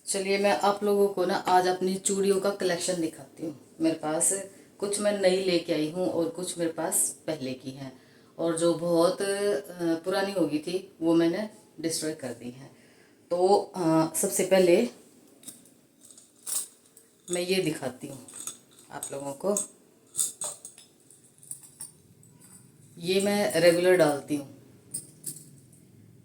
चलिए मैं आप लोगों को ना आज अपनी चूड़ियों का कलेक्शन दिखाती हूँ। मेरे पास कुछ मैं नई लेके आई हूँ और कुछ मेरे पास पहले की हैं, और जो बहुत पुरानी हो गई थी वो मैंने डिस्ट्रॉय कर दी हैं। तो सबसे पहले मैं ये दिखाती हूँ आप लोगों को। ये मैं रेगुलर डालती हूँ,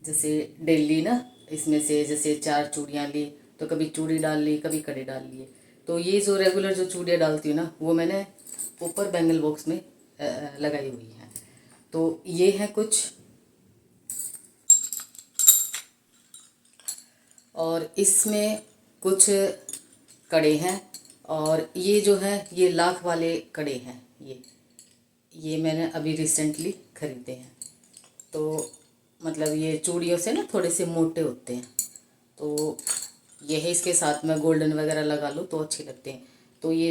जैसे डेली ना, इसमें से जैसे 4 चूड़ियाँ ली तो कभी चूड़ी डाल ली, कभी कड़े डाल लिए। तो ये जो रेगुलर जो चूड़ियाँ डालती हूँ ना, वो मैंने ऊपर बैंगल बॉक्स में लगाई हुई हैं। तो ये हैं कुछ, और इसमें कुछ कड़े हैं, और ये जो है ये लाख वाले कड़े हैं। ये मैंने अभी रिसेंटली ख़रीदे हैं। तो मतलब ये चूड़ियों से ना थोड़े से मोटे होते हैं, तो ये है, इसके साथ में गोल्डन वगैरह लगा लूँ तो अच्छे लगते हैं। तो ये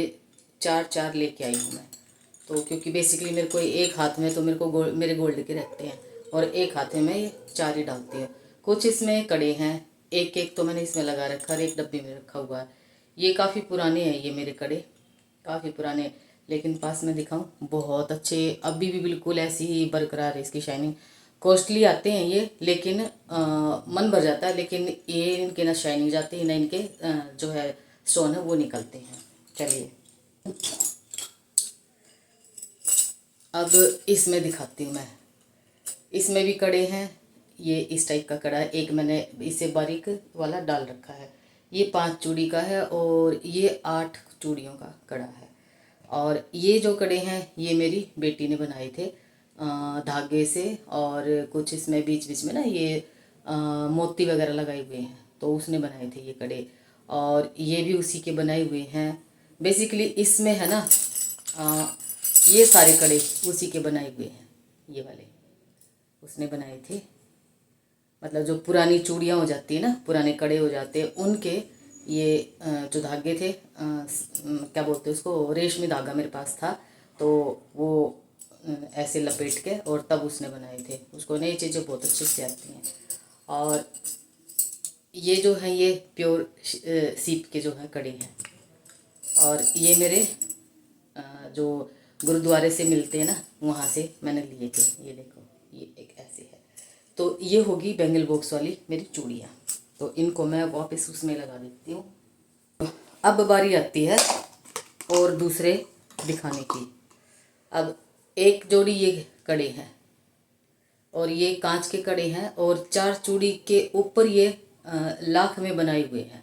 4 लेके आई हूँ मैं। तो क्योंकि बेसिकली मेरे को एक हाथ में तो मेरे को मेरे गोल्ड के रहते हैं, और एक हाथ में मैं ये 4 ही डालती हूँ। कुछ इसमें कड़े हैं, एक एक तो मैंने इसमें लगा रखा है, एक डब्बे में रखा हुआ है। ये काफ़ी पुराने हैं, ये मेरे कड़े काफ़ी पुराने, लेकिन पास में दिखाऊं बहुत अच्छे, अभी भी बिल्कुल ऐसी ही बरकरार है इसकी शाइनिंग। कॉस्टली आते हैं ये, लेकिन मन भर जाता है। लेकिन ये इनके ना शाइनिंग जाती है ना, इनके जो है स्टोन है वो निकलते हैं। चलिए अब इसमें दिखाती हूँ मैं। इसमें भी कड़े हैं, ये इस टाइप का कड़ा है। एक मैंने इसे बारीक वाला डाल रखा है। ये 5 चूड़ी का है, और ये 8 चूड़ियों का कड़ा है। और ये जो कड़े हैं ये मेरी बेटी ने बनाए थे धागे से, और कुछ इसमें बीच बीच में ना ये मोती वगैरह लगाए हुए हैं, तो उसने बनाए थे ये कड़े। और ये भी उसी के बनाए हुए हैं। बेसिकली इसमें है ना, ये सारे कड़े उसी के बनाए हुए हैं। ये वाले उसने बनाए थे। मतलब जो पुरानी चूड़ियाँ हो जाती है ना, पुराने कड़े हो जाते हैं, उनके ये जो धागे थे, क्या बोलते हैं उसको, रेशमी धागा मेरे पास था। तो वो ऐसे लपेट के और तब उसने बनाए थे। उसको नई चीज़ें बहुत अच्छे से आती हैं। और ये जो है ये प्योर सीप के जो है कड़े हैं। और ये मेरे जो गुरुद्वारे से मिलते हैं ना, वहाँ से मैंने लिए थे। ये देखो, ये एक ऐसे है। तो ये होगी बैंगल बॉक्स वाली मेरी चूड़ियाँ। तो इनको मैं वापस उसमें लगा देती हूँ। अब बारी आती है और दूसरे दिखाने की। अब एक जोड़ी ये कड़े हैं, और ये कांच के कड़े हैं, और 4 चूड़ी के ऊपर ये लाख में बनाए हुए हैं।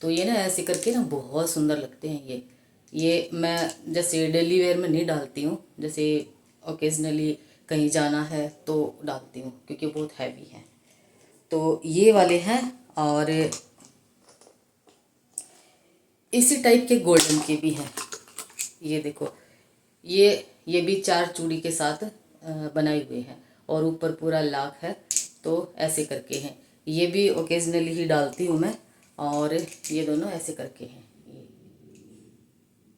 तो ये ना ऐसे करके ना बहुत सुंदर लगते हैं ये मैं जैसे डेली वेयर में नहीं डालती हूँ, जैसे ओकेजनली कहीं जाना है तो डालती हूँ, क्योंकि बहुत हैवी हैं। तो ये वाले हैं, और इसी टाइप के गोल्डन के भी हैं। ये देखो, ये भी 4 चूड़ी के साथ बनाए हुए हैं, और ऊपर पूरा लाख है। तो ऐसे करके हैं। ये भी ओकेजनली ही डालती हूँ मैं। और ये दोनों ऐसे करके हैं।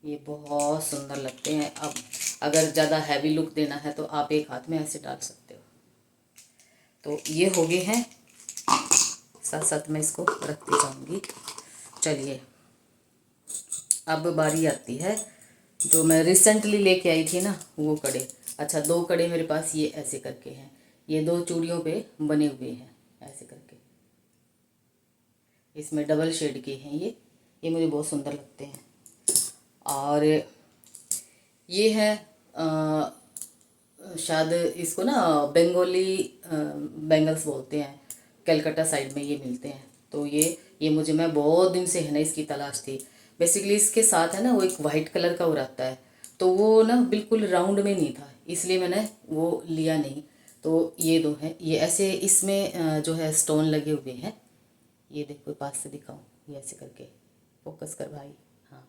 ये बहुत सुंदर लगते हैं। अब अगर ज़्यादा हैवी लुक देना है तो आप एक हाथ में ऐसे डाल सकते हो। तो ये हो गए हैं, साथ साथ मैं इसको रखती जाऊंगी। चलिए अब बारी आती है जो मैं रिसेंटली लेके आई थी ना, वो कड़े। अच्छा, 2 कड़े मेरे पास ये ऐसे करके हैं। ये 2 चूड़ियों पे बने हुए हैं ऐसे करके। इसमें डबल शेड के हैं ये मुझे बहुत सुंदर लगते हैं। और ये है शायद इसको ना बंगाली बैंगल्स बोलते हैं। कलकत्ता साइड में ये मिलते हैं। तो ये मुझे, मैं बहुत दिन से है ना इसकी तलाश थी। बेसिकली इसके साथ है ना वो एक वाइट कलर का वो रहता है, तो वो ना बिल्कुल राउंड में नहीं था, इसलिए मैंने वो लिया नहीं। तो ये 2 हैं, ये ऐसे इसमें जो है स्टोन लगे हुए हैं। ये देखो पास से दिखाऊं, ये ऐसे करके, फोकस कर भाई, हाँ।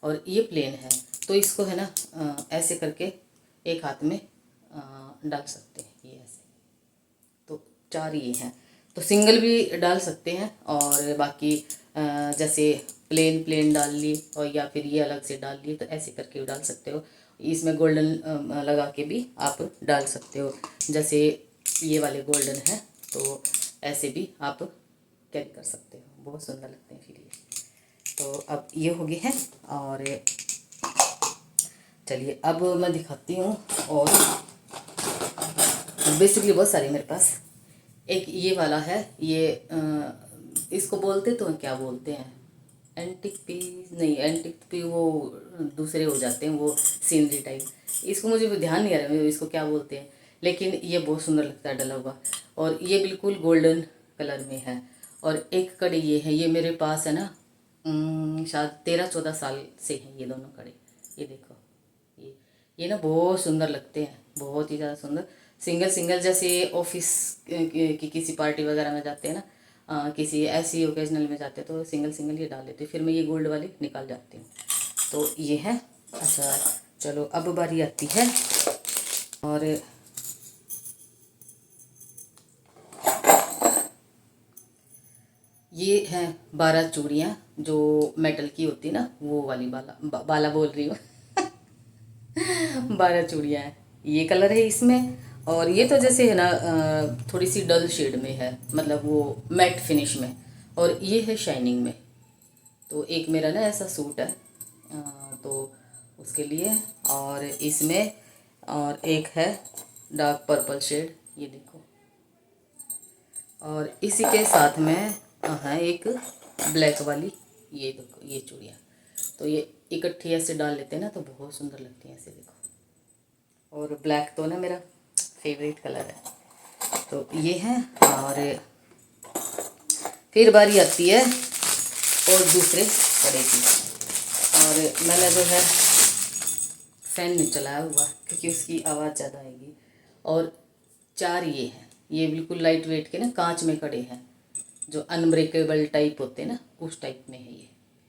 और ये प्लेन है, तो इसको है ना ऐसे करके एक हाथ में डाल सकते हैं, ये ऐसे। तो 4 ये हैं। तो सिंगल भी डाल सकते हैं, और बाकी जैसे प्लेन प्लेन डाल लिए, और या फिर ये अलग से डाल लिए, तो ऐसे करके भी डाल सकते हो। इसमें गोल्डन लगा के भी आप डाल सकते हो। जैसे ये वाले गोल्डन है, तो ऐसे भी आप कैरी कर सकते हो। बहुत सुंदर लगते हैं फिर ये। तो अब ये हो गए हैं। और चलिए अब मैं दिखाती हूँ। और बेसिकली बहुत सारे मेरे पास। एक ये वाला है, ये इसको बोलते तो क्या बोलते हैं, एंटिक पीस नहीं, एंटिक पी वो दूसरे हो जाते हैं, वो सीनरी टाइप। इसको मुझे भी ध्यान नहीं आ रहा है इसको क्या बोलते हैं, लेकिन ये बहुत सुंदर लगता है डला हुआ। और ये बिल्कुल गोल्डन कलर में है। और एक कड़ी ये है, ये मेरे पास है ना, शायद 13-14 साल से हैं ये दोनों कड़ी। ये देखो, ये ना बहुत सुंदर लगते हैं, बहुत ही ज़्यादा सुंदर। सिंगल सिंगल जैसे ऑफिस की किसी पार्टी वगैरह में जाते हैं ना, किसी ऐसी ओकेजनल में जाते हैं तो सिंगल सिंगल ये डाल देते हैं, फिर मैं ये गोल्ड वाली निकाल जाती हूँ। तो ये है। अच्छा चलो अब बारी आती है। और ये हैं 12 चूड़ियाँ जो मेटल की होती है ना, वो वाली बाला बोल रही हूँ 12 चूड़ियाँ हैं। ये कलर है इसमें। और ये तो जैसे है ना थोड़ी सी डल शेड में है, मतलब वो मैट फिनिश में। और ये है शाइनिंग में। तो एक मेरा ना ऐसा सूट है, तो उसके लिए। और इसमें और एक है डार्क पर्पल शेड, ये देखो। और इसी के साथ में है एक ब्लैक वाली, ये देखो ये चूड़ियाँ। तो ये इकट्ठी ऐसे डाल लेते हैं ना तो बहुत सुंदर लगती हैं ऐसे, देखो। और ब्लैक तो ना मेरा फेवरेट कलर है। तो ये है। और फिर बारी आती है और दूसरे कड़े की। और मैंने जो है फ़ैन नहीं चलाया हुआ क्योंकि उसकी आवाज़ ज़्यादा आएगी। और 4 ये हैं, ये बिल्कुल लाइट वेट के ना कांच में कड़े हैं, जो अनब्रेकेबल टाइप होते हैं ना, उस टाइप में है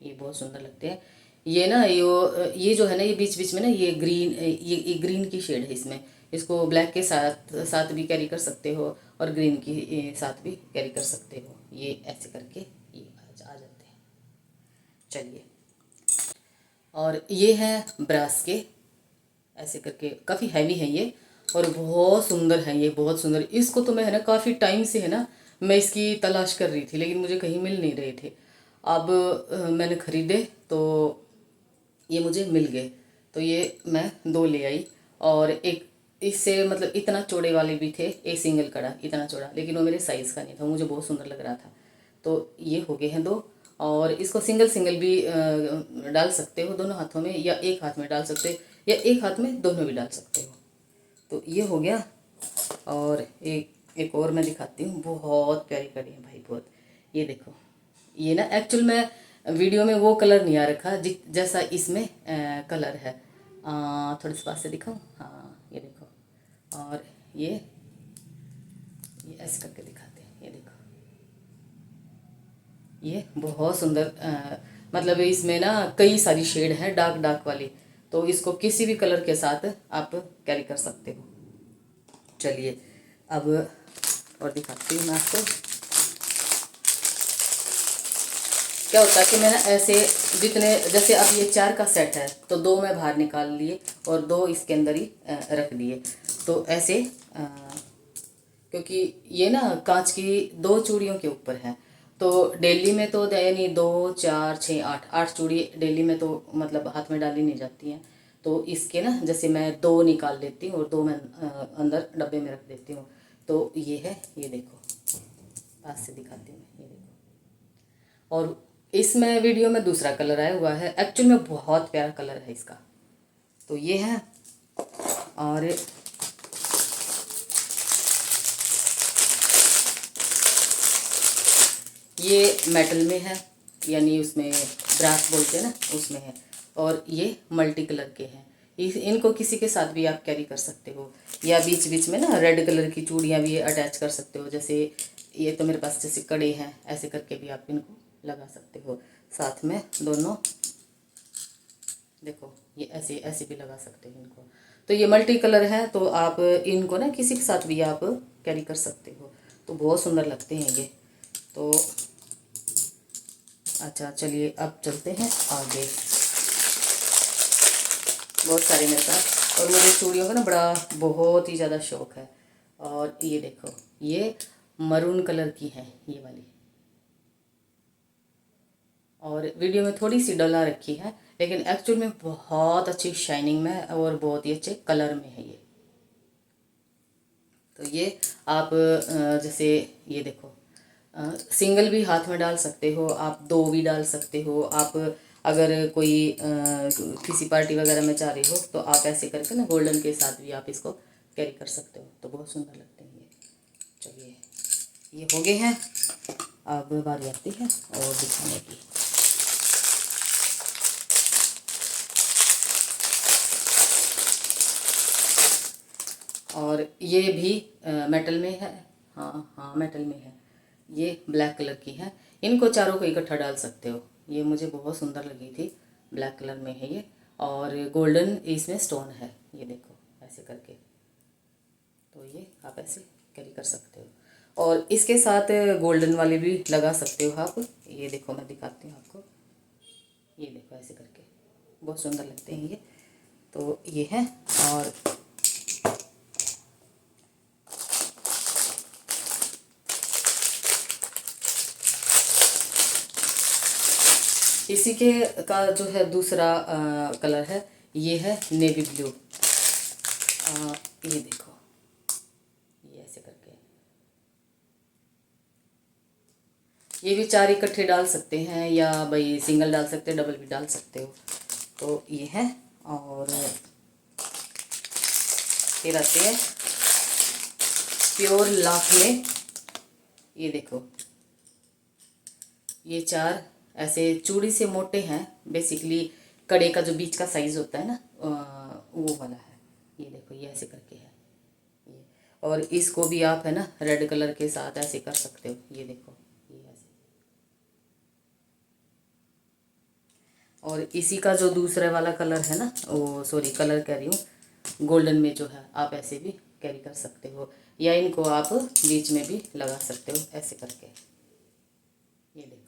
ये बहुत सुंदर लगते हैं। ये ना ये जो है ना, ये बीच बीच में ना ये ग्रीन, ये ग्रीन की शेड है इसमें। इसको ब्लैक के साथ साथ भी कैरी कर सकते हो और ग्रीन की साथ भी कैरी कर सकते हो। ये ऐसे करके ये आ जाते हैं। चलिए, और ये हैं ब्रास के, ऐसे करके काफ़ी हैवी है ये और बहुत सुंदर है ये, बहुत सुंदर। इसको तो मैं है ना काफ़ी टाइम से है ना मैं इसकी तलाश कर रही थी, लेकिन मुझे कहीं मिल नहीं रहे थे। अब मैंने ख़रीदे तो ये मुझे मिल गए, तो ये मैं 2 ले आई। और एक इससे मतलब इतना चौड़े वाले भी थे, एक सिंगल कड़ा इतना चौड़ा, लेकिन वो मेरे साइज़ का नहीं था, मुझे बहुत सुंदर लग रहा था। तो ये हो गए हैं 2। और इसको सिंगल सिंगल भी डाल सकते हो दोनों हाथों में, या एक हाथ में डाल सकते हो, या एक हाथ में दोनों भी डाल सकते हो। तो ये हो गया। और एक और मैं दिखाती हूँ, बहुत प्यारी कड़ी है भाई, बहुत। ये देखो, ये ना एक्चुअल में वीडियो में वो कलर नहीं आ रखा जैसा इसमें कलर है। थोड़े से पास से दिखाऊँ, हाँ ये देखो। और ये ऐसे करके दिखाते हैं, ये देखो। ये बहुत सुंदर मतलब इसमें ना कई सारी शेड है डार्क डार्क वाली, तो इसको किसी भी कलर के साथ आप कैरी कर सकते हो। चलिए अब और दिखाती हूँ मैं आपको। क्या होता है कि मैंने ऐसे जितने, जैसे अब ये 4 का सेट है तो 2 मैं बाहर निकाल लिए और 2 इसके अंदर ही रख दिए। तो ऐसे क्योंकि ये ना कांच की 2 चूड़ियों के ऊपर है, तो डेली में तो यानी 2 4 6 8 चूड़ी डेली में तो मतलब हाथ में डाली नहीं जाती हैं। तो इसके ना जैसे मैं 2 निकाल लेती हूँ और 2 मैं अंदर डब्बे में रख देती हूँ। तो ये है, ये देखो, पास से दिखाती हूँ, ये देखो। और इसमें वीडियो में दूसरा कलर आया हुआ है, एक्चुअल में बहुत प्यारा कलर है इसका। तो ये है। और ये मेटल में है, यानी उसमें ब्रास बोलते हैं ना, उसमें है। और ये मल्टी कलर के हैं। इनको किसी के साथ भी आप कैरी कर सकते हो, या बीच बीच में ना रेड कलर की चूड़ियाँ भी अटैच कर सकते हो। जैसे ये तो मेरे पास जैसे कड़े हैं, ऐसे करके भी आप इनको लगा सकते हो साथ में दोनों। देखो ये ऐसे ऐसे भी लगा सकते हो इनको। तो ये मल्टी कलर है, तो आप इनको ना किसी के साथ भी आप कैरी कर सकते हो, तो बहुत सुंदर लगते हैं ये। तो अच्छा चलिए अब चलते हैं आगे। बहुत सारे मेरे पास, और मुझे चूड़ियों का ना बड़ा बहुत ही ज़्यादा शौक़ है। और ये देखो, ये मरून कलर की है ये वाली, और वीडियो में थोड़ी सी डला रखी है, लेकिन एक्चुअल में बहुत अच्छी शाइनिंग में और बहुत ही अच्छे कलर में है ये। तो ये आप जैसे ये देखो, सिंगल भी हाथ में डाल सकते हो आप, दो भी डाल सकते हो आप। अगर कोई किसी पार्टी वगैरह में जा रही हो तो आप ऐसे करके ना गोल्डन के साथ भी आप इसको कैरी कर सकते हो, तो बहुत सुंदर लगते हैं ये। चलिए, ये हो गए हैं, अब बारी आती है और दिखाने की। और ये भी मेटल में है, हाँ हाँ मेटल में है, ये ब्लैक कलर की है। इनको चारों को इकट्ठा डाल सकते हो, ये मुझे बहुत सुंदर लगी थी, ब्लैक कलर में है ये, और गोल्डन इसमें स्टोन है, ये देखो ऐसे करके। तो ये आप ऐसे कैरी कर सकते हो, और इसके साथ गोल्डन वाले भी लगा सकते हो आप। ये देखो मैं दिखाती हूँ आपको, ये देखो ऐसे करके बहुत सुंदर लगते हैं ये। तो ये है, और इसी के का जो है दूसरा कलर है, ये है नेवी ब्लू। ये देखो, ये ऐसे करके, ये भी चार इकट्ठे डाल सकते हैं, या भाई सिंगल डाल सकते हैं, डबल भी डाल सकते हो। तो ये है, और फिर आते हैं प्योर लाख में। ये देखो, ये चार ऐसे चूड़ी से मोटे हैं, बेसिकली कड़े का जो बीच का साइज होता है ना, वो वाला है। ये देखो, ये ऐसे करके है ये, और इसको भी आप है ना रेड कलर के साथ ऐसे कर सकते हो, ये देखो ये ऐसे। और इसी का जो दूसरा वाला कलर है ना, वो सॉरी कलर कह रही हूँ, गोल्डन में जो है आप ऐसे भी कैरी कर सकते हो, या इनको आप बीच में भी लगा सकते हो ऐसे करके। ये देखो,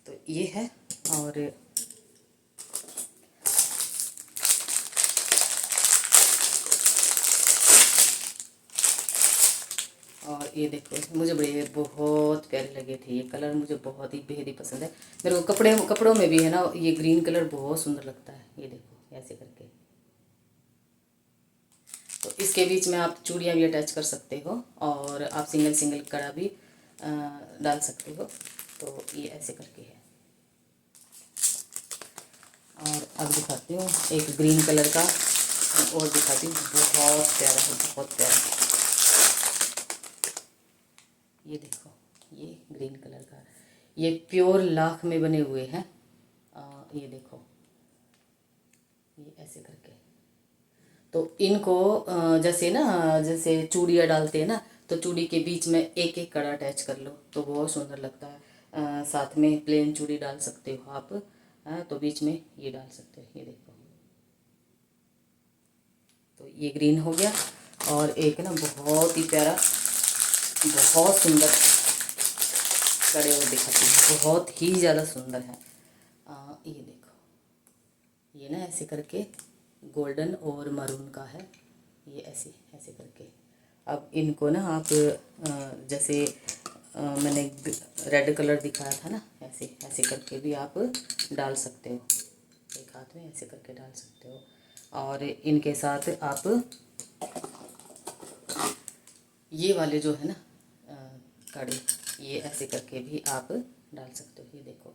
तो ये है, और ये देखो, मुझे बड़े बहुत प्यारे लगे थे ये कलर, मुझे बहुत ही बेहद ही पसंद है। मेरे को कपड़ों में भी है ना, ये ग्रीन कलर बहुत सुंदर लगता है, ये देखो ऐसे करके। तो इसके बीच में आप चूड़ियाँ भी अटैच कर सकते हो, और आप सिंगल सिंगल कड़ा भी डाल सकते हो। तो ये ऐसे करके है, और अब दिखाती हूँ एक ग्रीन कलर का और दिखाती हूँ, बहुत प्यारा है, बहुत प्यारा। ये देखो, ये ग्रीन कलर का, ये प्योर लाख में बने हुए हैं। ये देखो, ये ऐसे करके। तो इनको जैसे ना, जैसे चूड़ियाँ डालते हैं ना, तो चूड़ी के बीच में एक एक कड़ा अटैच कर लो तो बहुत सुंदर लगता है। साथ में प्लेन चूड़ी डाल सकते हो आप, तो बीच में ये डाल सकते हो, ये देखो। तो ये ग्रीन हो गया, और एक ना बहुत ही प्यारा, बहुत सुंदर कड़े और दिखाती हूँ, बहुत ही ज़्यादा सुंदर है। ये देखो, ये ना ऐसे करके गोल्डन और मरून का है, ये ऐसे ऐसे करके। अब इनको ना आप जैसे मैंने रेड कलर दिखाया था ना, ऐसे ऐसे करके भी आप डाल सकते हो, एक हाथ में ऐसे करके डाल सकते हो। और इनके साथ आप ये वाले जो है ना कड़े, ये ऐसे करके भी आप डाल सकते हो, ये देखो।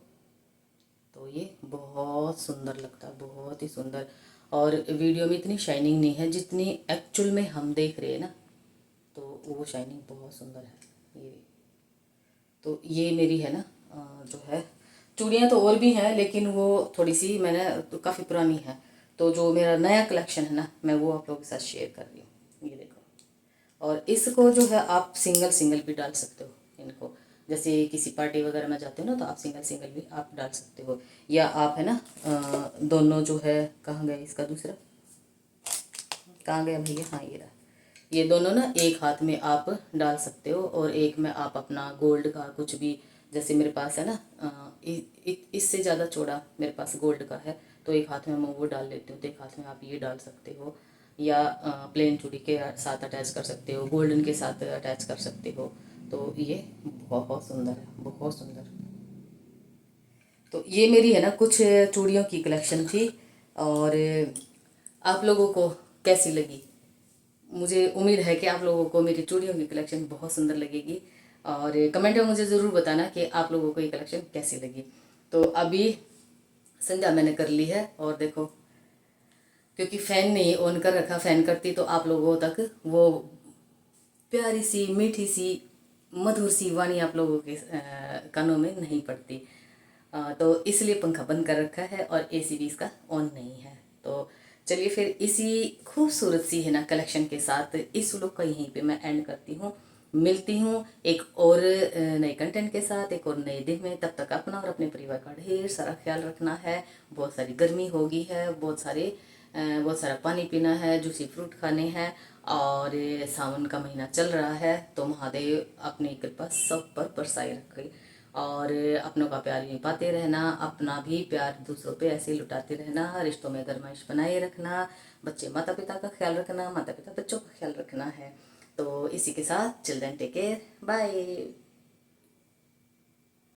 तो ये बहुत सुंदर लगता है, बहुत ही सुंदर। और वीडियो में इतनी शाइनिंग नहीं है जितनी एक्चुअल में हम देख रहे हैं ना, तो वो शाइनिंग बहुत सुंदर है ये। तो ये मेरी है ना जो है, चूड़ियाँ तो और भी हैं, लेकिन वो थोड़ी सी मैंने तो काफ़ी पुरानी है। तो जो मेरा नया कलेक्शन है ना, मैं वो आप लोगों के साथ शेयर कर रही हूँ, ये देखो। और इसको जो है आप सिंगल सिंगल भी डाल सकते हो इनको, जैसे किसी पार्टी वगैरह में जाते हो ना, तो आप सिंगल सिंगल भी आप डाल सकते हो, या आप है ना दोनों जो है, कहाँ गया इसका दूसरा, कहाँ गया भैया, हाँ ये रहा। ये दोनों ना एक हाथ में आप डाल सकते हो, और एक में आप अपना गोल्ड का कुछ भी, जैसे मेरे पास है ना इससे ज़्यादा चौड़ा मेरे पास गोल्ड का है, तो एक हाथ में मैं वो डाल लेती हूँ, तो एक हाथ में आप ये डाल सकते हो, या प्लेन चूड़ी के साथ अटैच कर सकते हो, गोल्डन के साथ अटैच कर सकते हो। तो ये बहुत सुंदर है, बहुत सुंदर। तो ये मेरी है ना कुछ चूड़ियों की कलेक्शन थी। और आप लोगों को कैसी लगी? मुझे उम्मीद है कि आप लोगों को मेरी चूड़ियों की कलेक्शन बहुत सुंदर लगेगी। और कमेंट में मुझे ज़रूर बताना कि आप लोगों को ये कलेक्शन कैसी लगी। तो अभी संध्या मैंने कर ली है, और देखो क्योंकि फ़ैन नहीं ऑन कर रखा, फ़ैन करती तो आप लोगों तक वो प्यारी सी मीठी सी मधुर सी वाणी आप लोगों के कानों में नहीं पड़ती। तो इसलिए पंखा बंद कर रखा है और एसी भी इसका ऑन नहीं है। तो चलिए फिर इसी खूबसूरत सी है ना कलेक्शन के साथ इस व्लॉग का यहीं पे मैं एंड करती हूँ। मिलती हूँ एक और नए कंटेंट के साथ एक और नए दिन में। तब तक अपना और अपने परिवार का ढेर सारा ख्याल रखना है। बहुत सारी गर्मी होगी है, बहुत सारा पानी पीना है, जूसी फ्रूट खाने हैं। और सावन का महीना चल रहा है तो महादेव अपनी कृपा सब पर बरसाए रखे। और अपनों का प्यार यूँ पाते रहना, अपना भी प्यार दूसरों पे ऐसे ही लुटाते रहना, रिश्तों में गरमाइश बनाए रखना, बच्चे माता पिता का ख्याल रखना, माता पिता बच्चों का ख्याल रखना है। तो इसी के साथ चिल्ड्रन टेक केयर, बाय।